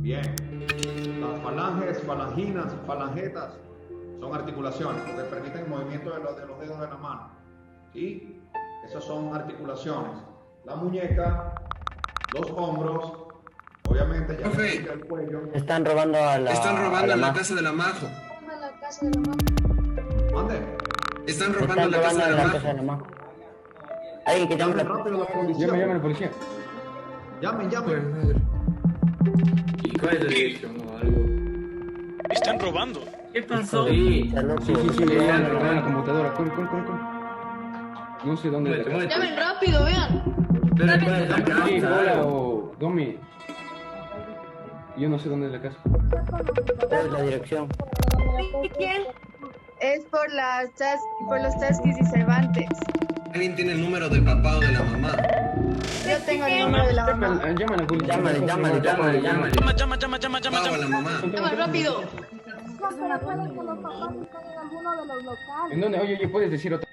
Bien. Las falanges, falanginas, falangetas son articulaciones porque permiten el movimiento de los dedos de la mano. ¿Sí? Esas son articulaciones. La muñeca, los hombros, obviamente ya Profe, el cuello. Están robando a la están robando en la Majo. casa de la Majo. ¿Dónde? Están robando Están en la robando casa de en la la casa de Majo. la Majo. Alguien que llame a Llamen la rápido a la policía. Llame a la policía. Llamen. ¿Y cuál es la dirección o algo? Están robando. ¿Qué pasó? Sí. Sí, le han robado la computadora. Corre. No sé dónde es la casa. Llamen rápido, vean. Pero ¿cuál es la Sí, casa? hola Algo. o Domi. Yo no sé dónde es la casa. ¿Cuál es la dirección? ¿Quién? Es por los Chasquis y Cervantes. ¿Alguien tiene el número del papá o de la mamá? Yo tengo el número de la mamá. Llama a la policía. Llámale. Llama. Papá o la mamá. Llamen rápido. ¿En dónde? Oye, ¿puedes decir otra?